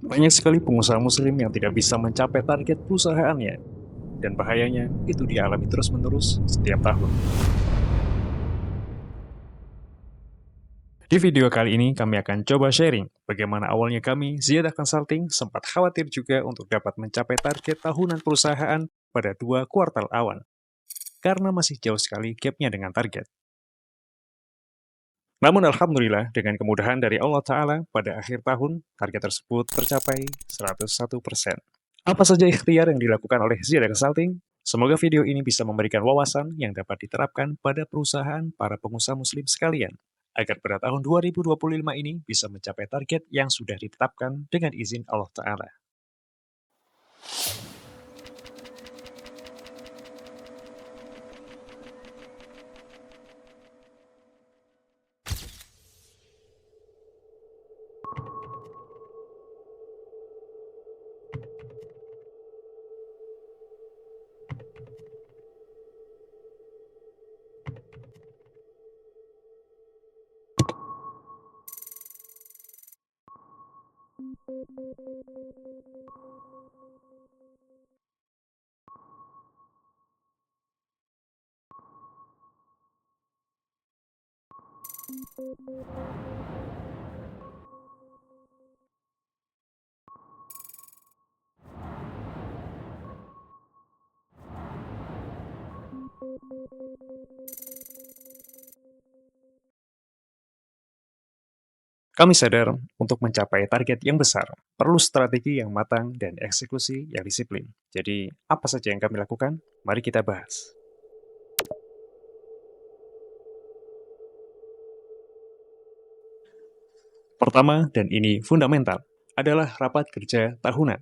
Banyak sekali pengusaha muslim yang tidak bisa mencapai target perusahaannya, dan bahayanya itu dialami terus-menerus setiap tahun. Di video kali ini kami akan coba sharing bagaimana awalnya kami, Ziyadah Consulting, sempat khawatir juga untuk dapat mencapai target tahunan perusahaan pada 2 kuartal awal, karena masih jauh sekali gapnya dengan target. Namun Alhamdulillah, dengan kemudahan dari Allah Ta'ala, pada akhir tahun, target tersebut tercapai 101%. Apa saja ikhtiar yang dilakukan oleh Ziyadah Consulting? Semoga video ini bisa memberikan wawasan yang dapat diterapkan pada perusahaan para pengusaha muslim sekalian, agar pada tahun 2025 ini bisa mencapai target yang sudah ditetapkan dengan izin Allah Ta'ala. Kami sadar untuk mencapai target yang besar, perlu strategi yang matang dan eksekusi yang disiplin. Jadi, apa saja yang kami lakukan? Mari kita bahas. Pertama, dan ini fundamental, adalah rapat kerja tahunan.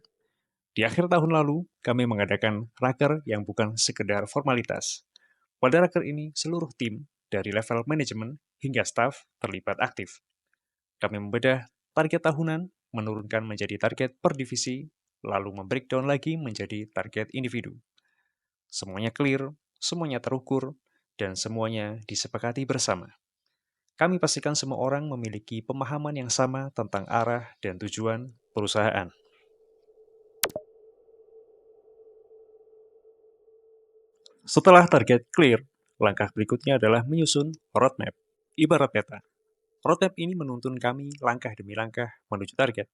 Di akhir tahun lalu, kami mengadakan raker yang bukan sekedar formalitas. Pada raker ini, seluruh tim, dari level manajemen hingga staf, terlibat aktif. Kami membedah target tahunan, menurunkan menjadi target per divisi, lalu membreakdown lagi menjadi target individu. Semuanya clear, semuanya terukur, dan semuanya disepakati bersama. Kami pastikan semua orang memiliki pemahaman yang sama tentang arah dan tujuan perusahaan. Setelah target clear, langkah berikutnya adalah menyusun roadmap. Ibarat peta, roadmap ini menuntun kami langkah demi langkah menuju target.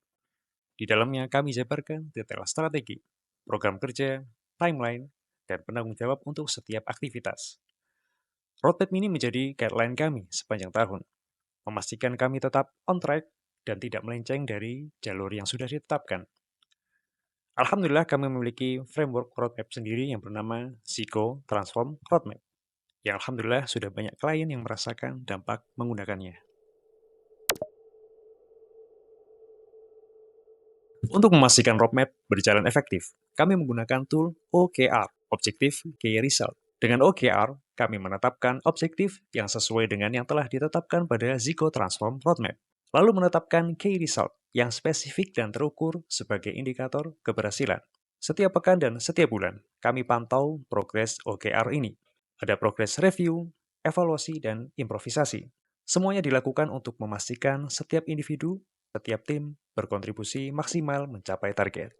Di dalamnya kami jabarkan detail strategi, program kerja, timeline, dan penanggung jawab untuk setiap aktivitas. Roadmap ini menjadi guideline kami sepanjang tahun, memastikan kami tetap on track dan tidak melenceng dari jalur yang sudah ditetapkan. Alhamdulillah kami memiliki framework roadmap sendiri yang bernama Zico Transform Roadmap, yang alhamdulillah sudah banyak klien yang merasakan dampak menggunakannya. Untuk memastikan roadmap berjalan efektif, kami menggunakan tool OKR, Objective Key Result. Dengan OKR, kami menetapkan objektif yang sesuai dengan yang telah ditetapkan pada Zico Transform Roadmap, lalu menetapkan Key Result yang spesifik dan terukur sebagai indikator keberhasilan. Setiap pekan dan setiap bulan, kami pantau progres OKR ini. Ada progress review, evaluasi, dan improvisasi. Semuanya dilakukan untuk memastikan setiap individu, setiap tim berkontribusi maksimal mencapai target.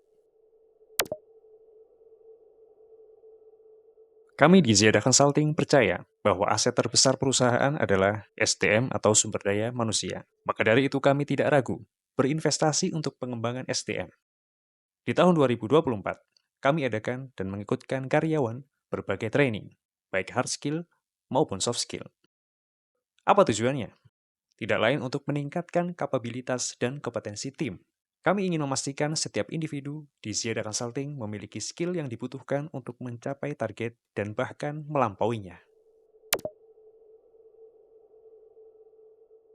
Kami di Ziyadah Consulting percaya bahwa aset terbesar perusahaan adalah SDM atau sumber daya manusia. Maka dari itu kami tidak ragu berinvestasi untuk pengembangan SDM. Di tahun 2024, kami adakan dan mengikutkan karyawan berbagai training, baik hard skill maupun soft skill. Apa tujuannya? Tidak lain untuk meningkatkan kapabilitas dan kompetensi tim. Kami ingin memastikan setiap individu di Ziyadah Consulting memiliki skill yang dibutuhkan untuk mencapai target dan bahkan melampauinya.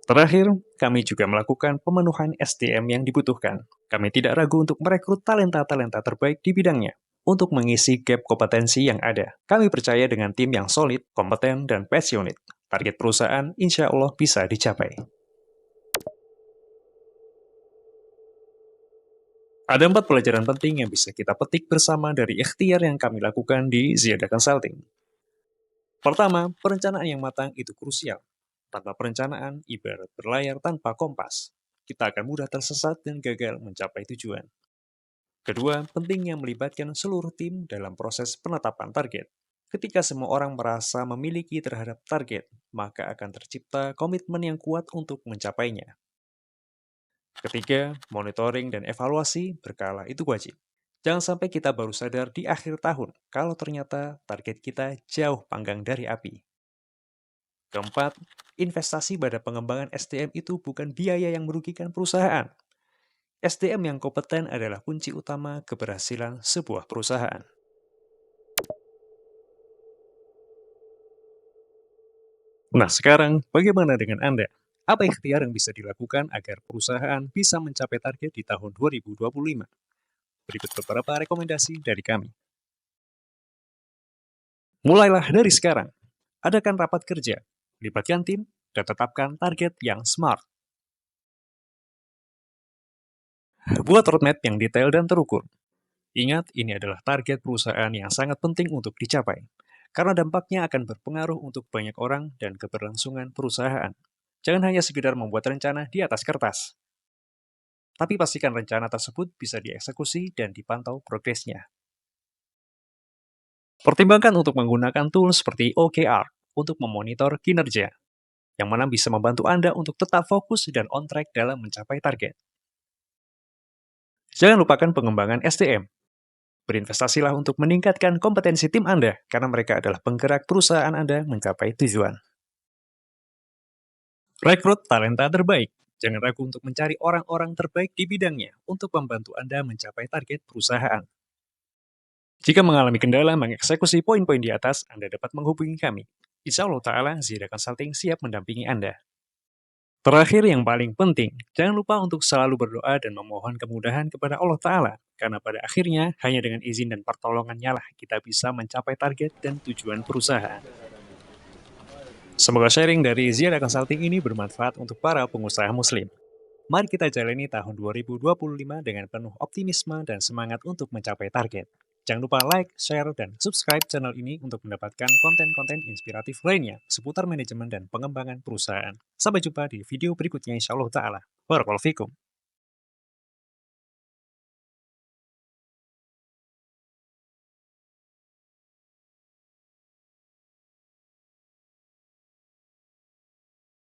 Terakhir, kami juga melakukan pemenuhan SDM yang dibutuhkan. Kami tidak ragu untuk merekrut talenta-talenta terbaik di bidangnya untuk mengisi gap kompetensi yang ada. Kami percaya dengan tim yang solid, kompeten, dan passionate. Target perusahaan insya Allah bisa dicapai. Ada 4 pelajaran penting yang bisa kita petik bersama dari ikhtiar yang kami lakukan di Ziyadah Consulting. Pertama, perencanaan yang matang itu krusial. Tanpa perencanaan, ibarat berlayar tanpa kompas. kita akan mudah tersesat dan gagal mencapai tujuan. Kedua, pentingnya melibatkan seluruh tim dalam proses penetapan target. Ketika semua orang merasa memiliki terhadap target, maka akan tercipta komitmen yang kuat untuk mencapainya. Ketiga, monitoring dan evaluasi berkala itu wajib. Jangan sampai kita baru sadar di akhir tahun kalau ternyata target kita jauh panggang dari api. Keempat, investasi pada pengembangan SDM itu bukan biaya yang merugikan perusahaan. SDM yang kompeten adalah kunci utama keberhasilan sebuah perusahaan. Nah, sekarang bagaimana dengan Anda? Apa ikhtiar yang bisa dilakukan agar perusahaan bisa mencapai target di tahun 2025? Berikut beberapa rekomendasi dari kami. Mulailah dari sekarang. Adakan rapat kerja, libatkan tim, dan tetapkan target yang smart. Buat roadmap yang detail dan terukur. Ingat, ini adalah target perusahaan yang sangat penting untuk dicapai, karena dampaknya akan berpengaruh untuk banyak orang dan keberlangsungan perusahaan. Jangan hanya sekedar membuat rencana di atas kertas, tapi pastikan rencana tersebut bisa dieksekusi dan dipantau progresnya. Pertimbangkan untuk menggunakan tools seperti OKR untuk memonitor kinerja, yang mana bisa membantu Anda untuk tetap fokus dan on track dalam mencapai target. Jangan lupakan pengembangan SDM. Berinvestasilah untuk meningkatkan kompetensi tim Anda, karena mereka adalah penggerak perusahaan Anda mencapai tujuan. Rekrut talenta terbaik. Jangan ragu untuk mencari orang-orang terbaik di bidangnya untuk membantu Anda mencapai target perusahaan. Jika mengalami kendala mengeksekusi poin-poin di atas, Anda dapat menghubungi kami. Insya Allah Ta'ala, Zira Consulting siap mendampingi Anda. Terakhir yang paling penting, jangan lupa untuk selalu berdoa dan memohon kemudahan kepada Allah Ta'ala, karena pada akhirnya hanya dengan izin dan pertolongannya lah kita bisa mencapai target dan tujuan perusahaan. Semoga sharing dari Zira Consulting ini bermanfaat untuk para pengusaha muslim. Mari kita jalani tahun 2025 dengan penuh optimisme dan semangat untuk mencapai target. Jangan lupa like, share, dan subscribe channel ini untuk mendapatkan konten-konten inspiratif lainnya seputar manajemen dan pengembangan perusahaan. Sampai jumpa di video berikutnya insya Allah ta'ala. Barakallahu fikum.